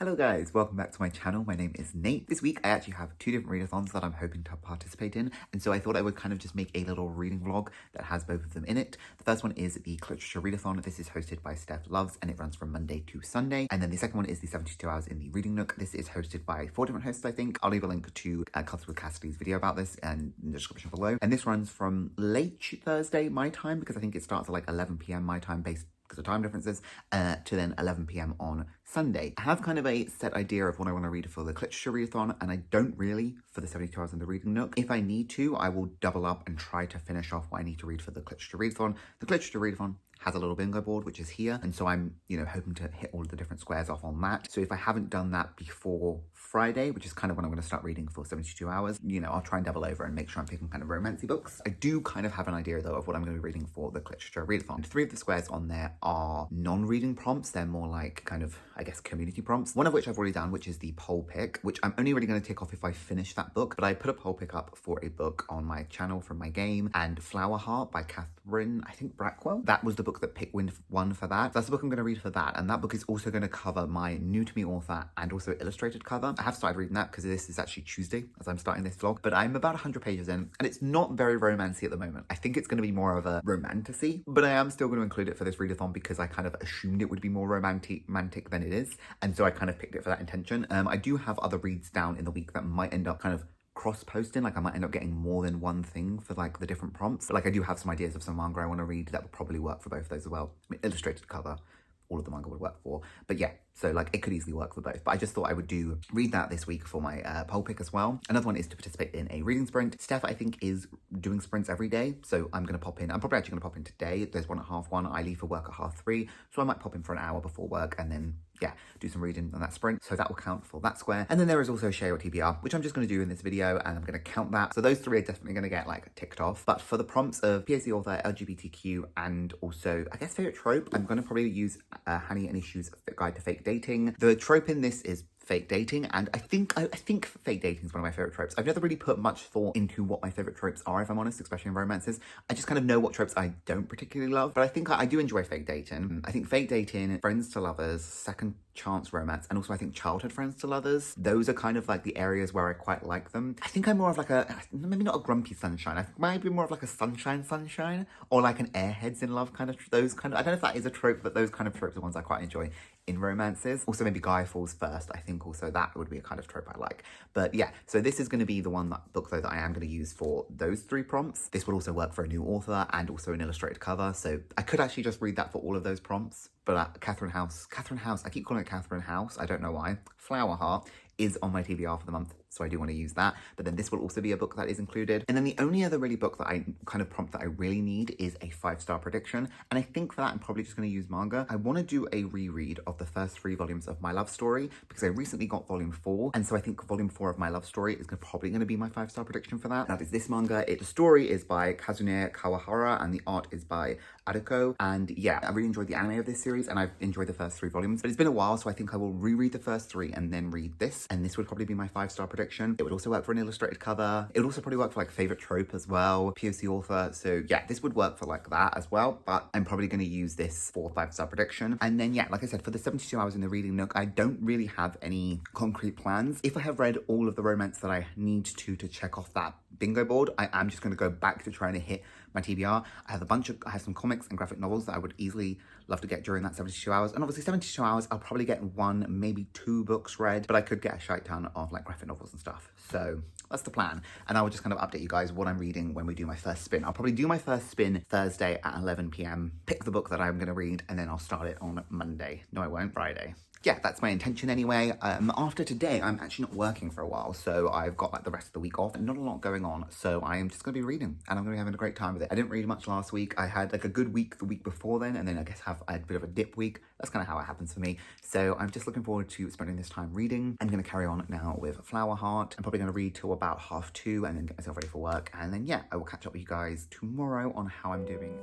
Hello guys, welcome back to my channel. My name is Nate. This week I actually have two different readathons that I'm hoping to participate in, and so I thought I would kind of just make a little reading vlog that has both of them in it. The first one is the Cliterature Readathon. This is hosted by Steph Loves and it runs from Monday to Sunday. And then the second one is the 72 Hours in the Reading Nook. This is hosted by 4 different hosts, I think. I'll leave a link to Cuts with Cassidy's video about this and in the description below. And this runs from late Thursday my time, because I think it starts at like 11 p.m. my time based because of time differences, to then 11 p.m. on Sunday. I have kind of a set idea of what I want to read for the Cliterature Readathon, and I don't really for the 72 Hours in the Reading Nook. If I need to, I will double up and try to finish off what I need to read for the Cliterature Readathon. The Cliterature Readathon has a little bingo board, which is here, and so I'm, hoping to hit all of the different squares off on that. So if I haven't done that before Friday, which is kind of when I'm going to start reading for 72 hours, I'll try and double over and make sure I'm picking kind of romancy books. I do kind of have an idea, though, of what I'm going to be reading for the Cliterature Readathon. And 3 of the squares on there are non-reading prompts. They're more like kind of, I guess, community prompts. One of which I've already done, which is the poll pick, which I'm only really going to tick off if I finish that book. But I put a poll pick up for a book on my channel from my game, and Flower Heart by Catherine, I think, Brackwell. That was the book that won for that. That's the book I'm going to read for that. And that book is also going to cover my new to me author and also illustrated cover. I have started reading that because this is actually Tuesday as I'm starting this vlog, but I'm about 100 pages in and it's not very romancy at the moment. I think it's going to be more of a romantasy, but I am still going to include it for this readathon because I kind of assumed it would be more romantic than it is. And so I kind of picked it for that intention. I do have other reads down in the week that might end up kind of cross-posting, like I might end up getting more than one thing for like the different prompts. But like I do have some ideas of some manga I want to read that would probably work for both of those as well. I mean, illustrated cover, all of the manga would work for, but yeah, so like it could easily work for both. But I just thought I would read that this week for my poll pick as well. Another one is to participate in a reading sprint. Steph, I think, is doing sprints every day, so I'm probably actually gonna pop in today. There's one at 1:30. I leave for work at 3:30, so I might pop in for an hour before work and then do some reading on that sprint. So that will count for that square. And then there is also share or TBR, which I'm just going to do in this video, and I'm going to count that. So those 3 are definitely going to get like ticked off. But for the prompts of PhD author, LGBTQ, and also I guess favorite trope, I'm going to probably use Honey and Issue's Guide to Fake Dating. The trope in this is fake dating, and I think fake dating is one of my favorite tropes. I've never really put much thought into what my favorite tropes are, if I'm honest, especially in romances. I just kind of know what tropes I don't particularly love, but I think I do enjoy fake dating. I think fake dating, friends to lovers, second chance romance, and also I think childhood friends to lovers, those are kind of like the areas where I quite like them. I think I'm more of like maybe not a grumpy sunshine, I might be more of like a sunshine, or like an airheads in love kind of, those kind of, I don't know if that is a trope, but those kind of tropes are ones I quite enjoy in romances. Also maybe guy falls first, I think also that would be a kind of trope I like. But yeah, so this is going to be the book though that I am going to use for those 3 prompts. This will also work for a new author and also an illustrated cover, so I could actually just read that for all of those prompts. But Catherine House, I keep calling it Catherine House, I don't know why. Flower Heart is on my TBR for the month, so I do want to use that. But then this will also be a book that is included. And then the only other really book that I kind of prompt that I really need is a 5-star prediction. And I think for that, I'm probably just going to use manga. I want to do a reread of the first 3 volumes of My Love Story because I recently got volume 4. And so I think volume 4 of My Love Story is probably going to be my 5-star prediction for that. That is this manga. The story is by Kazune Kawahara and the art is by Aruko. And yeah, I really enjoyed the anime of this series and I've enjoyed the first 3 volumes. But it's been a while, so I think I will reread the first 3 and then read this. And this would probably be my 5-star prediction. It would also work for an illustrated cover. It would also probably work for like favorite trope as well, POC author. So yeah, this would work for like that as well, but I'm probably going to use this for 5-star prediction. And then yeah, like I said, for the 72 Hours in the Reading Nook, I don't really have any concrete plans. If I have read all of the romance that I need to check off that bingo board, I am just going to go back to trying to hit my TBR. I have some comics and graphic novels that I would easily love to get during that 72 hours. And obviously 72 hours, I'll probably get 1, maybe 2 books read, but I could get a shite ton of like graphic novels and stuff. So that's the plan. And I will just kind of update you guys what I'm reading when we do my first spin. I'll probably do my first spin Thursday at 11 p.m, pick the book that I'm going to read, and then I'll start it on Monday. No, I won't, Friday. Yeah, that's my intention anyway. After today, I'm actually not working for a while, so I've got like the rest of the week off and not a lot going on. So I am just gonna be reading and I'm gonna be having a great time with it. I didn't read much last week. I had like a good week the week before then, and then I guess I had a bit of a dip week. That's kind of how it happens for me. So I'm just looking forward to spending this time reading. I'm gonna carry on now with Flower Heart. I'm probably gonna read till about 2:30 and then get myself ready for work. And then yeah, I will catch up with you guys tomorrow on how I'm doing.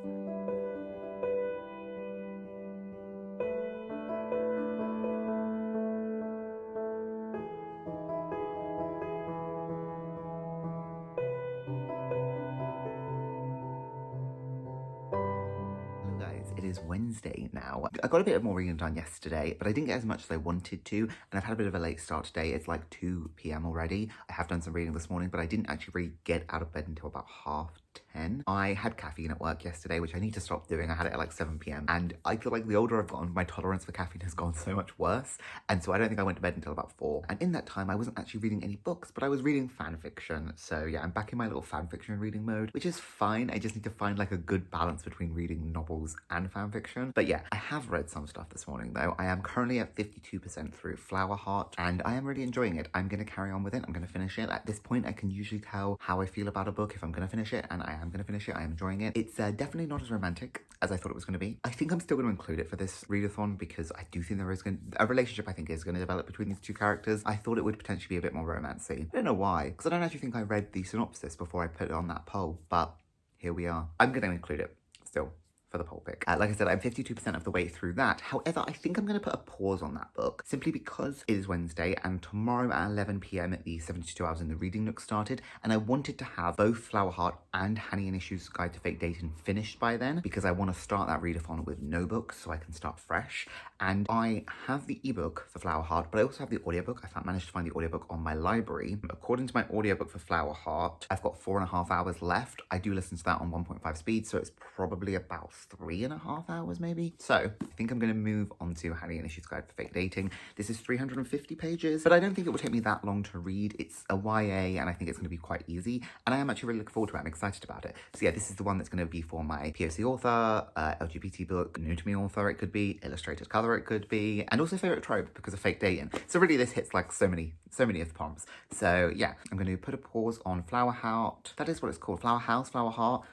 is Wednesday now. I got a bit more reading done yesterday, but I didn't get as much as I wanted to, and I've had a bit of a late start today. It's like 2 p.m. already. I have done some reading this morning, but I didn't actually really get out of bed until about 10:30. I had caffeine at work yesterday, which I need to stop doing. I had it at like 7 p.m. and I feel like the older I've gotten, my tolerance for caffeine has gone so much worse, and so I don't think I went to bed until about 4. And in that time, I wasn't actually reading any books, but I was reading fan fiction. So yeah, I'm back in my little fan fiction reading mode, which is fine. I just need to find like a good balance between reading novels and fan fiction. But yeah, I have read some stuff this morning though. I am currently at 52% through Flower Heart, and I am really enjoying it. I'm going to carry on with it. I'm going to finish it. At this point, I can usually tell how I feel about a book if I'm going to finish it, and I am going to finish it. I am enjoying it. It's definitely not as romantic as I thought it was going to be. I think I'm still going to include it for this readathon because I do think there is a relationship I think is going to develop between these two characters. I thought it would potentially be a bit more romancy. I don't know why, because I don't actually think I read the synopsis before I put it on that poll, but here we are. I'm going to include it still for the poll pick. Like I said, I'm 52% of the way through that. However, I think I'm going to put a pause on that book simply because it is Wednesday and tomorrow at 11 p.m. at the 72 Hours in the Reading Nook started, and I wanted to have both Flower Heart and Honey and Issues Guide to Fake Dating finished by then because I want to start that readathon with no books so I can start fresh. And I have the ebook for Flower Heart, but I also have the audiobook. I managed to find the audiobook on my library. According to my audiobook for Flower Heart, I've got 4.5 hours left. I do listen to that on 1.5 speed, so it's probably about 3.5 hours maybe. So I think I'm going to move on to Honey and Issues Guide for Fake Dating. This is 350 pages, but I don't think it will take me that long to read. It's a YA, and I think it's going to be quite easy, and I am actually really looking forward to it. I'm excited about it. So yeah, this is the one that's going to be for my POC author, LGBT book, new to me author it could be, illustrated cover it could be, and also favorite trope because of fake dating. So really this hits like so many of the prompts. So yeah, I'm going to put a pause on Flower Heart. That is what it's called. Flower House, Flower Heart.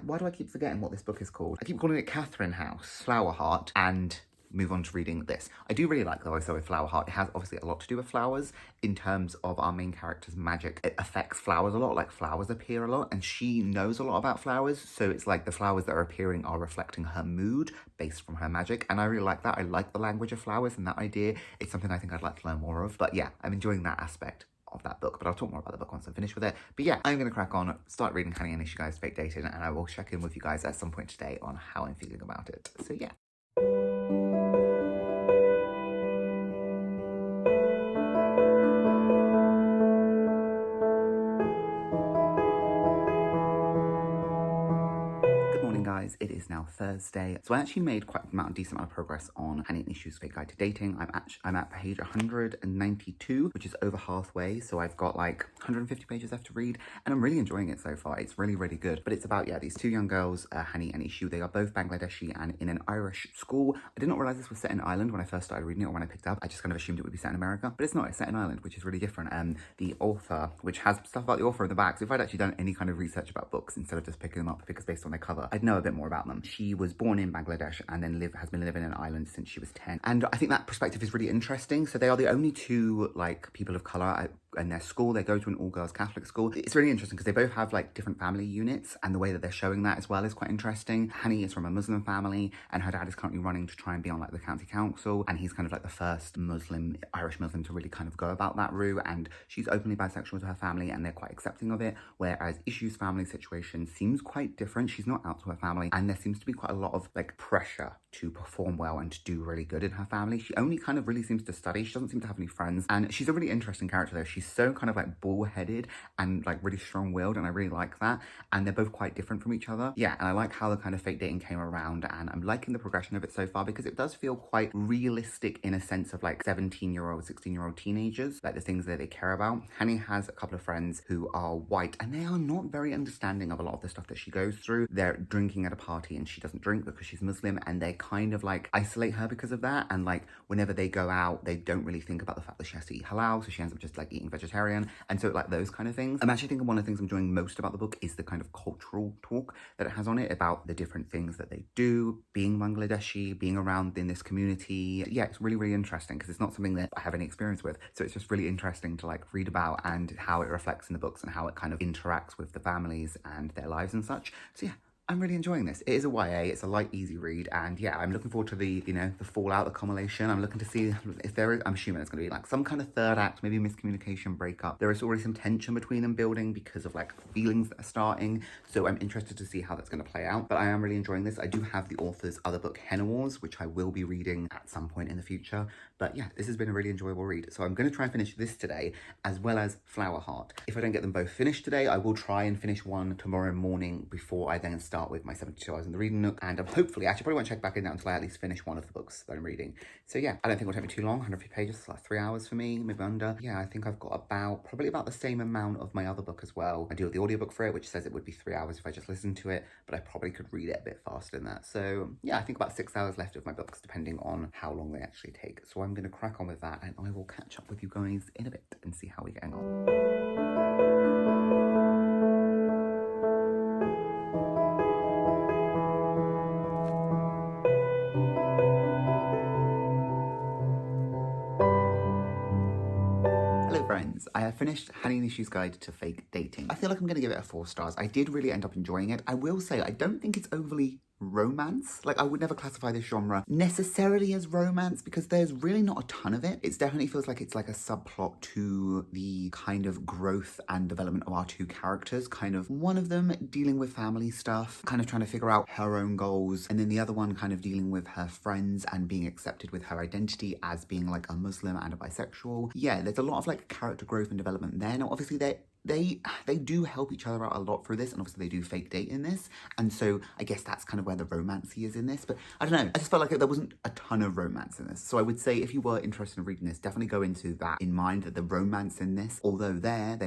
Why do I keep forgetting what this book is called? I keep calling it Catherine House, Flower Heart, and move on to reading this. I do really like the voiceover with Flower Heart. It has obviously a lot to do with flowers in terms of our main character's magic. It affects flowers a lot, like flowers appear a lot, and she knows a lot about flowers, so it's like the flowers that are appearing are reflecting her mood based from her magic, and I really like that. I like the language of flowers and that idea. It's something I think I'd like to learn more of, but yeah, I'm enjoying that aspect of that book, but I'll talk more about the book once I'm finished with it. But yeah, I'm going to crack on, start reading Honey and Issues Guide to Fake Dating, and I will check in with you guys at some point today on how I'm feeling about it. So yeah. Guys, it is now Thursday, so I actually made quite a decent amount of progress on Honey and Issues Fake Guide to Dating. I'm at page 192, which is over halfway, so I've got like 150 pages left to read, and I'm really enjoying it so far. It's really, really good. But it's about, yeah, these two young girls, Honey and Ishu. They are both Bangladeshi and in an Irish school. I did not realize this was set in Ireland when I first started reading it, or when I picked it up. I just kind of assumed it would be set in America, but it's not. It's set in Ireland, which is really different. The author, which has stuff about the author in the back, so if I'd actually done any kind of research about books instead of just picking them up because based on their cover, I'd know a bit more about them. She was born in Bangladesh and then has been living in Ireland since she was 10. And I think that perspective is really interesting. So they are the only two like people of color in their school. They go to an all-girls Catholic school. It's really interesting because they both have like different family units, and the way that they're showing that as well is quite interesting. Honey is from a Muslim family, and her dad is currently running to try and be on like the county council, and he's kind of like the first Irish Muslim to really kind of go about that route, and she's openly bisexual to her family and they're quite accepting of it, whereas Issue's family situation seems quite different. She's not out to her family, and there seems to be quite a lot of like pressure to perform well and to do really good in her family. She only kind of really seems to study. She doesn't seem to have any friends, and she's a really interesting character though. She's so kind of like bull-headed and like really strong-willed, and I really like that, and they're both quite different from each other. Yeah, and I like how the kind of fake dating came around, and I'm liking the progression of it so far because it does feel quite realistic in a sense of like 17-year-old, 16-year-old teenagers, like the things that they care about. Honey has a couple of friends who are white, and they are not very understanding of a lot of the stuff that she goes through. They're drinking at a party and she doesn't drink because she's Muslim, and they kind of like isolate her because of that, and like whenever they go out they don't really think about the fact that she has to eat halal, so she ends up just like eating vegetarian, and so like those kind of things. I'm actually thinking one of the things I'm enjoying most about the book is the kind of cultural talk that it has on it about the different things that they do, being Bangladeshi, being around in this community. Yeah, it's really, really interesting because it's not something that I have any experience with, so it's just really interesting to like read about and how it reflects in the books and how it kind of interacts with the families and their lives and such. So yeah, I'm really enjoying this. It is a YA, it's a light, easy read, and yeah, I'm looking forward to the, the fallout, the culmination. I'm looking to see if there is, I'm assuming it's going to be like some kind of third act, maybe miscommunication, breakup. There is already some tension between them building because of like feelings that are starting, so I'm interested to see how that's going to play out, but I am really enjoying this. I do have the author's other book, Henna Wars, which I will be reading at some point in the future, but yeah, this has been a really enjoyable read, so I'm going to try and finish this today, as well as Flower Heart. If I don't get them both finished today, I will try and finish one tomorrow morning before I then start with my 72 hours in the reading nook, and hopefully, actually probably won't check back in now until I at least finish one of the books that I'm reading. So yeah, I don't think it'll take me too long, 150 pages, it's like 3 hours for me, maybe under. Yeah, I think I've got probably about the same amount of my other book as well. I do the audiobook for it, which says it would be 3 hours if I just listened to it, but I probably could read it a bit faster than that. So yeah, I think about 6 hours left of my books, depending on how long they actually take. So I'm gonna crack on with that, and I will catch up with you guys in a bit and see how we're getting on. Hello friends, I have finished Honey and Issue's Guide to Fake Dating. I feel like I'm going to give it a 4 stars. I did really end up enjoying it. I will say I don't think it's overly romance. Like, I would never classify this genre necessarily as romance because there's really not a ton of it. It definitely feels like it's like a subplot to the kind of growth and development of our two characters. Kind of one of them dealing with family stuff, kind of trying to figure out her own goals, and then the other one kind of dealing with her friends and being accepted with her identity as being like a Muslim and a bisexual. Yeah, there's a lot of like character growth and development there. Now, obviously they do help each other out a lot through this, and obviously they do fake date in this, and so I guess that's kind of where the romancy is in this, but I don't know, I just felt like there wasn't a ton of romance in this. So I would say if you were interested in reading this, definitely go into that in mind, that the romance in this, although there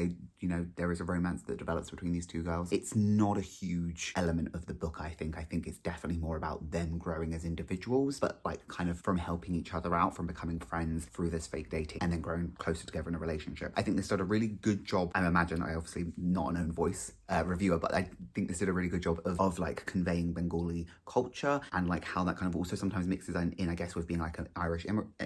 is a romance that develops between these two girls, it's not a huge element of the book. I think it's definitely more about them growing as individuals, but like kind of from helping each other out, from becoming friends through this fake dating, and then growing closer together in a relationship. I think this did a really good job. I obviously not an own voice reviewer, but I think this did a really good job of like conveying Bengali culture, and like how that kind of also sometimes mixes in, I guess, with being like an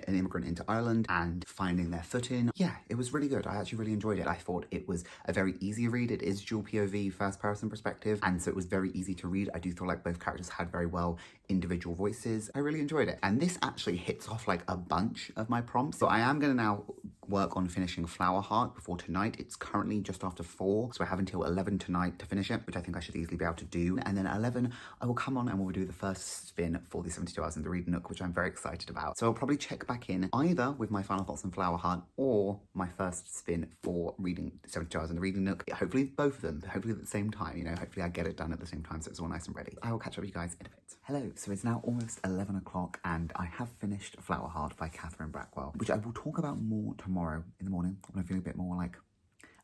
immigrant into Ireland and finding their footing. Yeah, it was really good. I actually really enjoyed it. I thought it was a very easy read. It is dual POV, first person perspective, and so it was very easy to read. I do feel like both characters had very well individual voices. I really enjoyed it, and this actually hits off like a bunch of my prompts. So I am going to now work on finishing Flower Heart before tonight. It's currently just after 4, so I have until 11 tonight to finish it, which I think I should easily be able to do. And then at 11, I will come on and we'll do the first spin for the 72 hours in the reading nook, which I'm very excited about. So I'll probably check back in either with my final thoughts on Flower Heart or my first spin for reading 72 hours in the reading nook. Hopefully both of them, hopefully at the same time, hopefully I get it done at the same time so it's all nice and ready. I will catch up with you guys in a bit. Hello, so it's now almost 11 o'clock and I have finished Flower Heart by Catherine Brackwell, which I will talk about more tomorrow in the morning when I feel a bit more like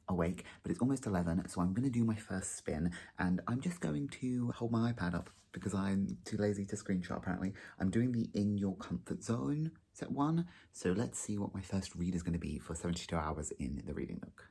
awake, but it's almost 11, so I'm going to do my first spin, and I'm just going to hold my iPad up because I'm too lazy to screenshot apparently. I'm doing the In Your Comfort Zone set 1, so let's see what my first read is going to be for 72 hours in the reading nook.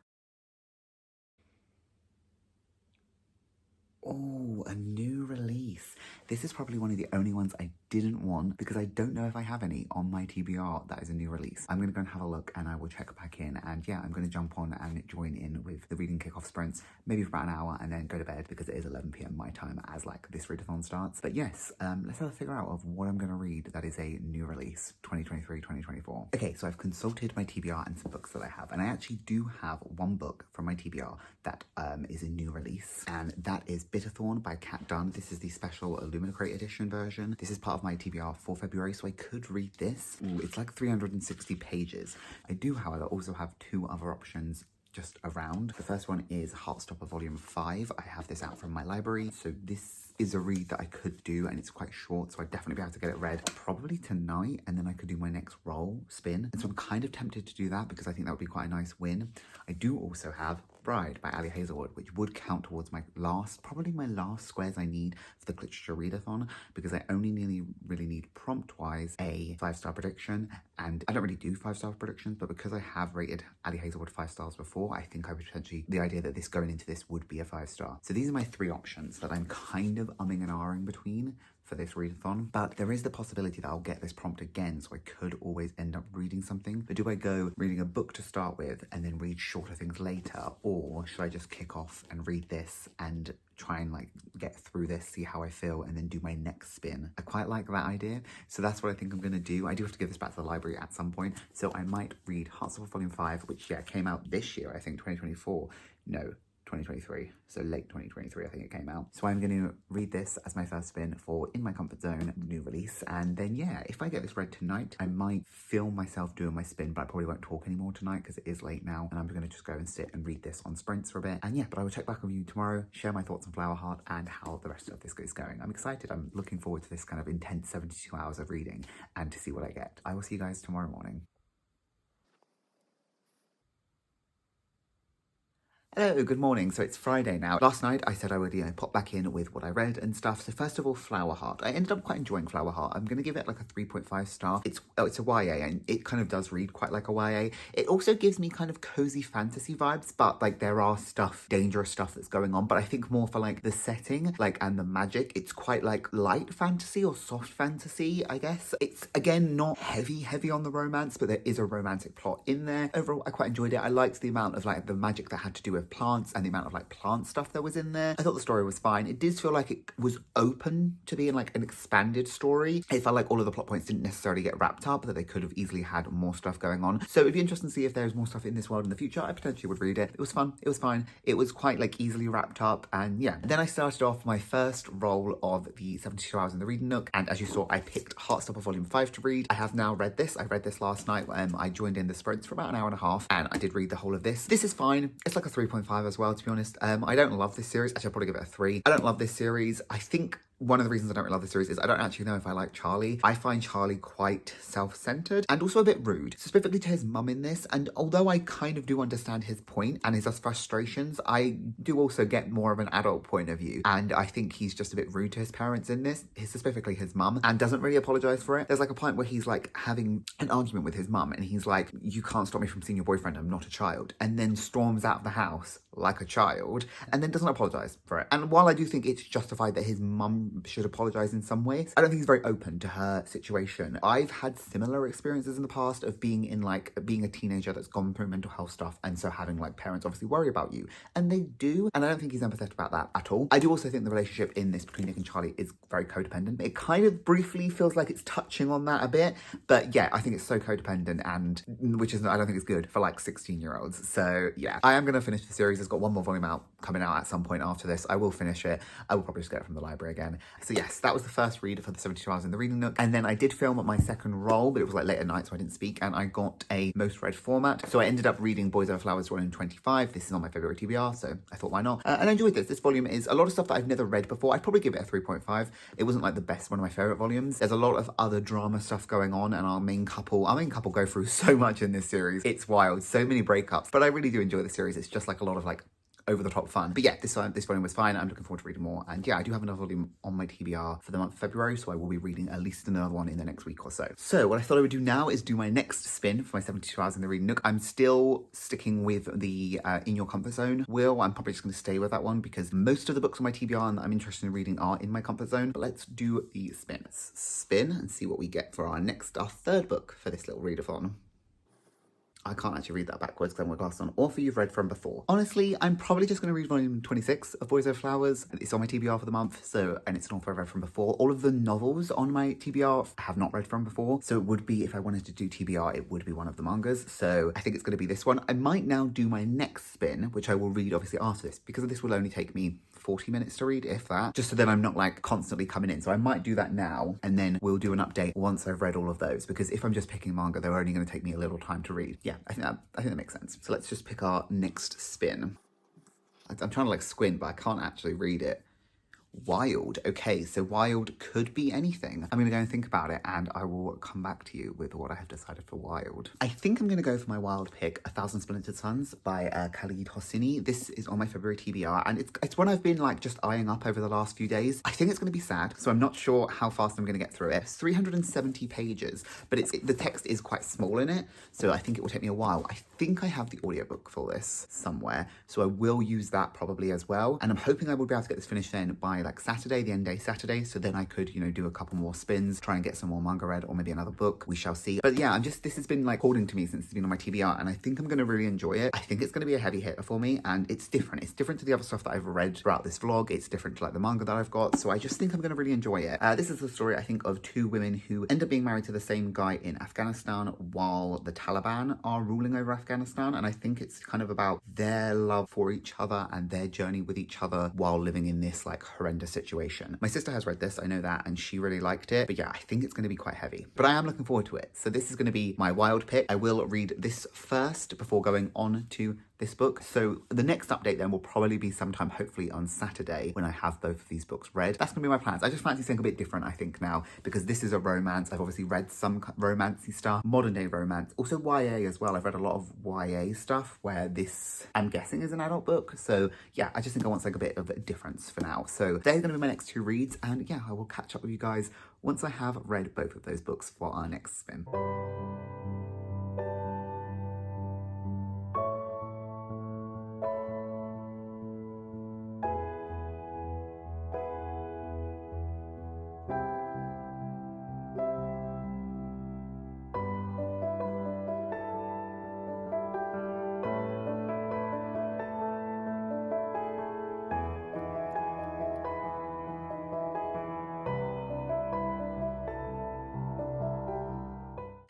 Oh, a new release. This is probably one of the only ones I didn't want because I don't know if I have any on my TBR that is a new release. I'm going to go and have a look and I will check back in, and yeah, I'm going to jump on and join in with the reading kickoff sprints, maybe for about an hour, and then go to bed because it is 11 p.m. my time as like this readathon starts. But yes, let's have a figure out of what I'm going to read that is a new release, 2023-2024. Okay, so I've consulted my TBR and some books that I have, and I actually do have one book from my TBR that is a new release, and that is Readathons by Kat Dunn. This is the special Illuminacrate edition version. This is part of my TBR for February, so I could read this. Ooh, it's like 360 pages. I do, however, also have 2 other options just around. The first one is Heartstopper Volume 5. I have this out from my library, so this is a read that I could do, and it's quite short, so I'd definitely be able to get it read probably tonight, and then I could do my next roll spin. And so I'm kind of tempted to do that because I think that would be quite a nice win. I do also have Bride by Ali Hazelwood, which would count towards my probably my last squares I need for the Cliterature Readathon, because I only really need prompt-wise a 5-star prediction, and I don't really do 5-star predictions, but because I have rated Ali Hazelwood 5 stars before, I think I would potentially, the idea that this going into this would be a 5-star. So these are my 3 options that I'm kind of umming and ahhing between for this readathon, but there is the possibility that I'll get this prompt again, so I could always end up reading something. But do I go reading a book to start with and then read shorter things later, or should I just kick off and read this and try and like get through this, see how I feel, and then do my next spin? I quite like that idea, so that's what I think I'm gonna do. I do have to give this back to the library at some point, so I might read Heartstopper Volume 5, which came out this year, I think 2024. No, 2023, so late 2023 I think it came out. So I'm going to read this as my first spin for In My Comfort Zone new release, and then if I get this read tonight, I might film myself doing my spin, but I probably won't talk anymore tonight because it is late now, and I'm going to just go and sit and read this on sprints for a bit. And but I will check back with you tomorrow, share my thoughts on Flowerheart and how the rest of this is going. I'm excited. I'm looking forward to this kind of intense 72 hours of reading and to see what I get. I will see you guys tomorrow morning. Hello, good morning. So it's Friday now. Last night I said I would, pop back in with what I read and stuff. So first of all, Flowerheart. I ended up quite enjoying Flowerheart. I'm going to give it like a 3.5 star. It's a YA, and it kind of does read quite like a YA. It also gives me kind of cozy fantasy vibes, but like there are dangerous stuff that's going on. But I think more for like the setting, and the magic. It's quite like light fantasy or soft fantasy, I guess. It's again not heavy on the romance, but there is a romantic plot in there. Overall, I quite enjoyed it. I liked the amount of like the magic that had to do with plants and the amount of like plant stuff that was in there. I thought the story was fine. It did feel like it was open to being like an expanded story. It felt like all of the plot points didn't necessarily get wrapped up, that they could have easily had more stuff going on. So it'd be interesting to see if there's more stuff in this world in the future. I potentially would read it. It was fun. It was fine. It was quite like easily wrapped up, and Then I started off my first roll of the 72 hours in the reading nook, and as you saw, I picked Heartstopper Volume 5 to read. I have now read this. I read this last night. I joined in the sprints for about an hour and a half, and I did read the whole of this. This is fine. It's like a 3.5 as well, to be honest. I don't love this series. Actually, I'll probably give it a 3. I don't love this series. I think one of the reasons I don't really love this series is I don't actually know if I like Charlie. I find Charlie quite self-centered and also a bit rude, specifically to his mum in this. And although I kind of do understand his point and his frustrations, I do also get more of an adult point of view. And I think he's just a bit rude to his parents in this, specifically his mum, and doesn't really apologize for it. There's like a point where he's like having an argument with his mum, and he's like, "You can't stop me from seeing your boyfriend. I'm not a child," and then storms out of the house like a child, and then doesn't apologize for it. And while I do think it's justified that his mum should apologize in some ways, I don't think he's very open to her situation. I've had similar experiences in the past of being a teenager that's gone through mental health stuff, and so having like parents obviously worry about you, and they do, and I don't think he's empathetic about that at all. I do also think the relationship in this between Nick and Charlie is very codependent. It kind of briefly feels like it's touching on that a bit, but I think it's so codependent, and I don't think it's good for like 16-year-olds. So I am going to finish the series. It's got one more volume coming out at some point after this. I will finish it. I will probably just get it from the library again. So yes, that was the first read for the 72 hours in the reading nook. And then I did film my second roll, but it was like late at night, so I didn't speak, and I got a most read format. So I ended up reading Boys Over Flowers volume 25. This is on my February TBR, so I thought, why not? And I enjoyed this. This volume is a lot of stuff that I've never read before. I'd probably give it a 3.5. It wasn't like the best one of my favorite volumes. There's a lot of other drama stuff going on, and our main couple go through so much in this series. It's wild. So many breakups, but I really do enjoy the series. It's just like a lot of like over-the-top fun. But this volume was fine. I'm looking forward to reading more. And I do have another volume on my TBR for the month of February, so I will be reading at least another one in the next week or so. So what I thought I would do now is do my next spin for my 72 hours in the reading nook. I'm still sticking with the In Your Comfort Zone wheel. I'm probably just going to stay with that one because most of the books on my TBR that I'm interested in reading are in my comfort zone. But let's do the spin. Let's spin and see what we get for our third book for this little readathon. I can't actually read that backwards because I have my glasses on. Author you've read from before. Honestly, I'm probably just going to read volume 26 of Boys Over Flowers. It's on my TBR for the month, and it's an author I've read from before. All of the novels on my TBR I have not read from before, so it would be, if I wanted to do TBR, it would be one of the mangas. So I think it's going to be this one. I might now do my next spin, which I will read obviously after this, because this will only take me 40 minutes to read, if that, just so then I'm not like constantly coming in. So I might do that now, and then we'll do an update once I've read all of those, because if I'm just picking manga, they're only going to take me a little time to read. I think that makes sense. So let's just pick our next spin. I'm trying to like squint, but I can't actually read it. Wild. Okay, so wild could be anything. I'm gonna go and think about it, and I will come back to you with what I have decided for wild. I think I'm gonna go for my wild pick, 1,000 Splintered Suns by Khalid Hosseini. This is on my February TBR, and it's one I've been like just eyeing up over the last few days. I think it's gonna be sad, so I'm not sure how fast I'm gonna get through it. It's 370 pages, but the text is quite small in it, so I think it will take me a while. I think I have the audiobook for this somewhere, so I will use that probably as well, and I'm hoping I will be able to get this finished then by my like Saturday, the end day Saturday, so then I could, you know, do a couple more spins, try and get some more manga read, or maybe another book. We shall see. But yeah, this has been like calling to me since it's been on my TBR, and I think I'm going to really enjoy it. I think it's going to be a heavy hitter for me, and it's different. It's different to the other stuff that I've read throughout this vlog. It's different to like the manga that I've got, so I just think I'm going to really enjoy it. This is the story, I think, of two women who end up being married to the same guy in Afghanistan while the Taliban are ruling over Afghanistan, and I think it's kind of about their love for each other and their journey with each other while living in this like horrendous situation. My sister has read this, I know that, and she really liked it, but yeah, I think it's going to be quite heavy, but I am looking forward to it. So this is going to be my wild pick. I will read this first before going on to this book. So the next update then will probably be sometime hopefully on Saturday when I have both of these books read. That's gonna be my plans. I just fancy something a bit different, I think, now, because this is a romance. I've obviously read some romancy stuff, modern day romance, also YA as well. I've read a lot of YA stuff where this, I'm guessing, is an adult book. So yeah, I just think I want like a bit of a difference for now. So they're gonna be my next two reads, and yeah, I will catch up with you guys once I have read both of those books for our next spin.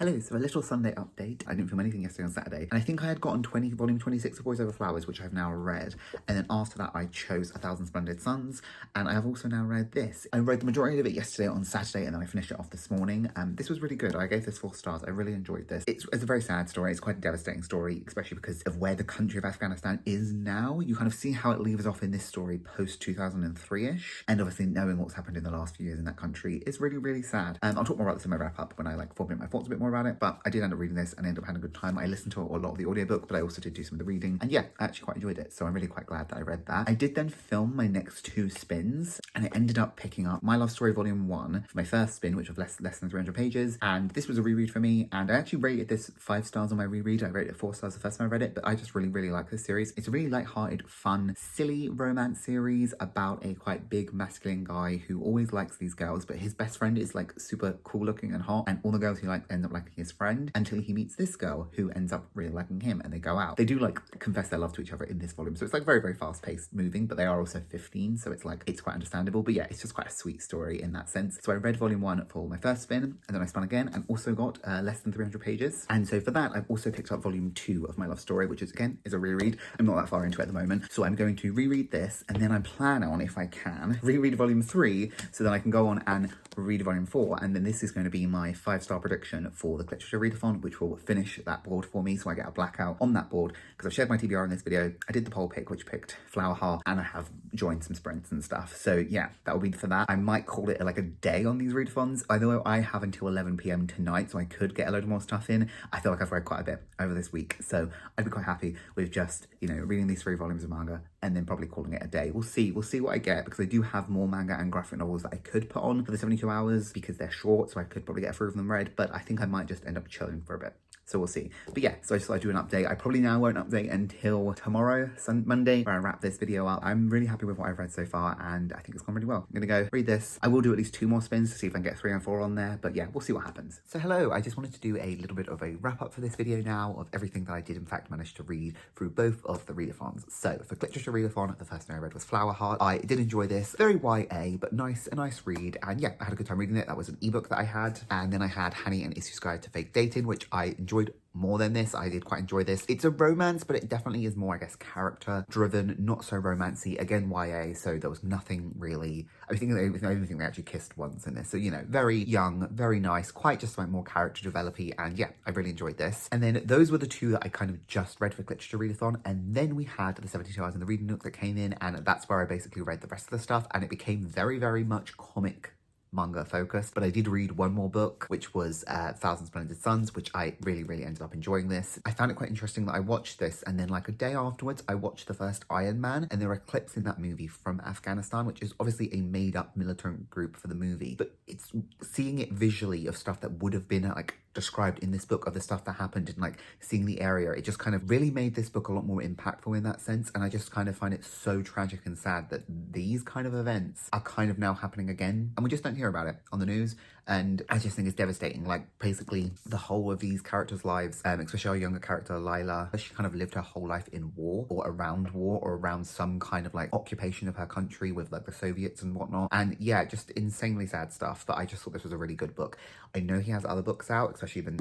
Hello, so a little Sunday update. I didn't film anything yesterday on Saturday, and I think I had gotten volume 26 of Boys Over Flowers, which I've now read, and then after that I chose 1,000 Splendid Suns, and I have also now read this. I read the majority of it yesterday on Saturday, and then I finished it off this morning. This was really good. I gave this 4 stars. I really enjoyed this. It's a very sad story. It's quite a devastating story, especially because of where the country of Afghanistan is now. You kind of see how it leaves off in this story post 2003-ish, and obviously knowing what's happened in the last few years in that country is really, really sad. I'll talk more about this in my wrap up when I like formulate my thoughts a bit more about it, but I did end up reading this and ended up having a good time. I listened to a lot of the audiobook, but I also did do some of the reading, and yeah, I actually quite enjoyed it, so I'm really quite glad that I read that. I did then film my next 2 spins, and I ended up picking up My Love Story Volume 1 for my first spin, which was less than 300 pages, and this was a reread for me, and I actually rated this 5 stars on my reread. I rated it 4 stars the first time I read it, but I just really, really like this series. It's a really light-hearted, fun, silly romance series about a quite big masculine guy who always likes these girls, but his best friend is like super cool looking and hot, and all the girls he likes end up liking his friend until he meets this girl who ends up really liking him, and they go out. They do like confess their love to each other in this volume, so it's like very, very fast paced moving, but they are also 15, so it's like, it's quite understandable. But yeah, it's just quite a sweet story in that sense. So I read volume 1 for my first spin, and then I spun again and also got less than 300 pages. And so for that, I've also picked up volume 2 of My Love Story, which is again, is a reread. I'm not that far into it at the moment, so I'm going to reread this, and then I plan on, if I can, reread volume 3, so then I can go on and read volume 4, and then this is going to be my 5-star prediction for the Cliterature Readathon, which will finish that board for me, so I get a blackout on that board, because I've shared my TBR in this video. I did the poll pick, which picked Flower Heart, and I have joined some sprints and stuff. So yeah, that will be for that. I might call it like a day on these readathons, although I have until 11 PM tonight, so I could get a load more stuff in. I feel like I've read quite a bit over this week, so I'd be quite happy with just, you know, reading these 3 volumes of manga and then probably calling it a day. We'll see what I get, because I do have more manga and graphic novels that I could put on for the 72 hours because they're short, so I could probably get 3 of them read, but I think I might just end up chilling for a bit. So we'll see. But yeah, so I just thought I'd do an update. I probably now won't update until tomorrow, Monday, where I wrap this video up. I'm really happy with what I've read so far, and I think it's gone really well. I'm gonna go read this. I will do at least 2 more spins to see if I can get 3 and 4 on there, but yeah, we'll see what happens. So hello, I just wanted to do a little bit of a wrap up for this video now of everything that I did in fact manage to read through both of the readathons. So for Cliterature Readathon, the first thing I read was Flower Heart. I did enjoy this, very YA, but a nice read, and yeah, I had a good time reading it. That was an ebook that I had, and then I had Hani and Isu's Guide to Fake Dating, which I enjoyed more than this. I did quite enjoy this. It's a romance, but it definitely is more, I guess, character driven, not so romancy. Again, YA, so there was nothing really, I think I even think they actually kissed once in this. So, you know, very young, very nice, quite just like more character developy, and yeah, I really enjoyed this. And then those were the 2 that I kind of just read for Cliterature Readathon, and then we had the 72 Hours in the Reading Nook that came in, and that's where I basically read the rest of the stuff, and it became very, very much comic manga focused. But I did read one more book, which was 1,000 Splendid Suns, which I really ended up enjoying this. I found it quite interesting that I watched this, and then like a day afterwards I watched the first Iron Man, and there are clips in that movie from Afghanistan, which is obviously a made up militant group for the movie, but it's seeing it visually of stuff that would have been like described in this book of the stuff that happened and like seeing the area, it just kind of really made this book a lot more impactful in that sense. And I just kind of find it so tragic and sad that these kind of events are kind of now happening again and we just don't hear about it on the news. And I just think it's devastating. Like basically the whole of these characters' lives, especially our younger character Lila, she kind of lived her whole life in war or around some kind of like occupation of her country with like the Soviets and whatnot. And yeah, just insanely sad stuff. But I just thought this was a really good book. I know he has other books out, especially the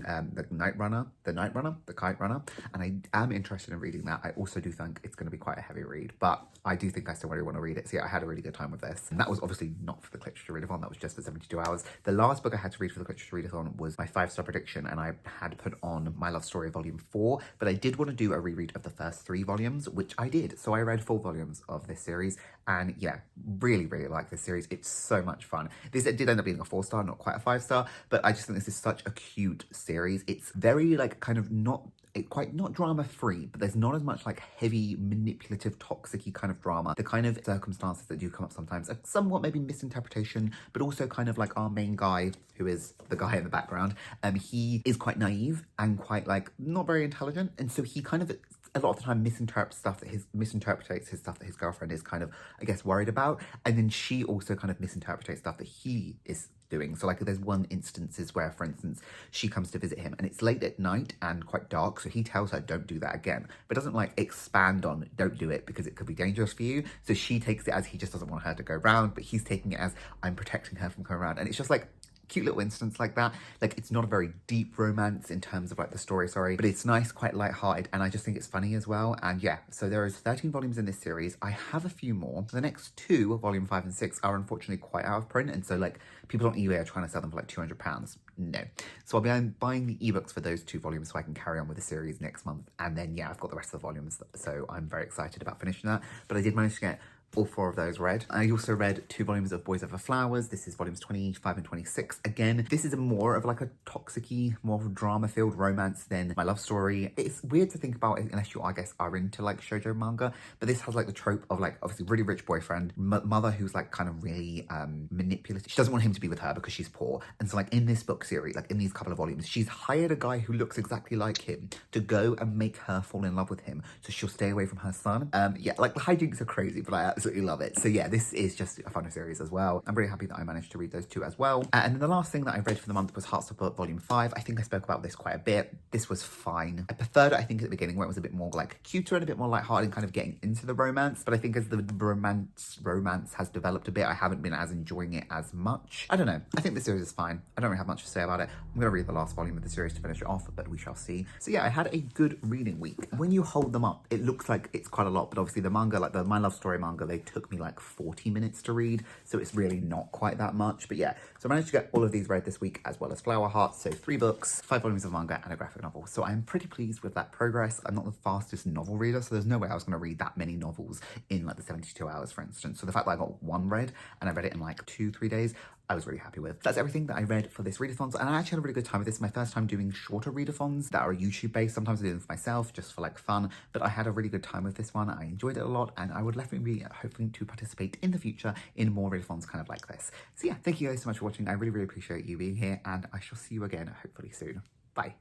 Kite Runner, and I am interested in reading that. I also do think it's going to be quite a heavy read, but I do think I still really want to read it. So yeah, I had a really good time with this. And that was obviously not for the Cliterature Readathon, that was just for 72 hours. The last book I had to read for the Cliterature Readathon was my 5-star prediction, and I had put on My Love Story Volume 4, but I did want to do a reread of the first 3 volumes, which I did. So I read 4 volumes of this series, and yeah, really like this series. It's so much fun. This did end up being a 4-star, not quite a 5-star, but I just think this is such a cute series. It's very like kind of not drama free, but there's not as much like heavy manipulative toxic-y kind of drama. The kind of circumstances that do come up sometimes are somewhat maybe misinterpretation, but also kind of like our main guy, who is the guy in the background, he is quite naive and quite like not very intelligent, and so he kind of a lot of the time misinterprets his stuff that his girlfriend is kind of, I guess, worried about, and then she also kind of misinterprets stuff that he is doing. So like there's one instances where, for instance, she comes to visit him and it's late at night and quite dark, so he tells her don't do that again, but doesn't like expand on don't do it because it could be dangerous for you. So she takes it as he just doesn't want her to go round, but he's taking it as I'm protecting her from going around. And it's just like cute little instance like that. Like it's not a very deep romance in terms of like the story, but it's nice, quite lighthearted, and I just think it's funny as well. And yeah, so there is 13 volumes in this series. I have a few more. The next 2, volume 5 and 6, are unfortunately quite out of print, and so like people on eBay are trying to sell them for like £200. No. So I'll be buying the ebooks for those 2 volumes so I can carry on with the series next month. And then yeah, I've got the rest of the volumes, so I'm very excited about finishing that. But I did manage to get all 4 of those read. I also read 2 volumes of Boys Over Flowers. This is volumes 25 and 26. Again, this is more of like a toxic-y, more of a drama-filled romance than My Love Story. It's weird to think about it unless you, I guess, are into like shoujo manga, but this has like the trope of like obviously really rich boyfriend, mother who's like kind of really manipulative. She doesn't want him to be with her because she's poor, and so like in this book series, like in these couple of volumes, she's hired a guy who looks exactly like him to go and make her fall in love with him so she'll stay away from her son. Yeah, like the hijinks are crazy, but I absolutely love it. So yeah, this is just a fun series as well. I'm really happy that I managed to read those 2 as well. And then the last thing that I read for the month was Heartstopper Volume 5. I think I spoke about this quite a bit. This was fine. I preferred it, I think, at the beginning where it was a bit more like cuter and a bit more lighthearted and kind of getting into the romance. But I think as the romance has developed a bit, I haven't been as enjoying it as much. I don't know. I think the series is fine. I don't really have much to say about it. I'm going to read the last volume of the series to finish it off, but we shall see. So yeah, I had a good reading week. When you hold them up, it looks like it's quite a lot, but obviously the manga, like the My Love Story manga, they took me like 40 minutes to read, so it's really not quite that much. But yeah, so I managed to get all of these read this week, as well as Flower Hearts, so 3 books, 5 volumes of manga, and a graphic novel. So I'm pretty pleased with that progress. I'm not the fastest novel reader, so there's no way I was going to read that many novels in like the 72 hours, for instance. So the fact that I got 1 read, and I read it in like 2-3 days, I was really happy with. That's everything that I read for this readathons, and I actually had a really good time with this. It's my first time doing shorter readathons that are YouTube based. Sometimes I do them for myself, just for like fun, but I had a really good time with this one. I enjoyed it a lot, and I would definitely be hoping to participate in the future in more readathons kind of like this. So yeah, thank you guys so much for watching. I really appreciate you being here, and I shall see you again hopefully soon. Bye.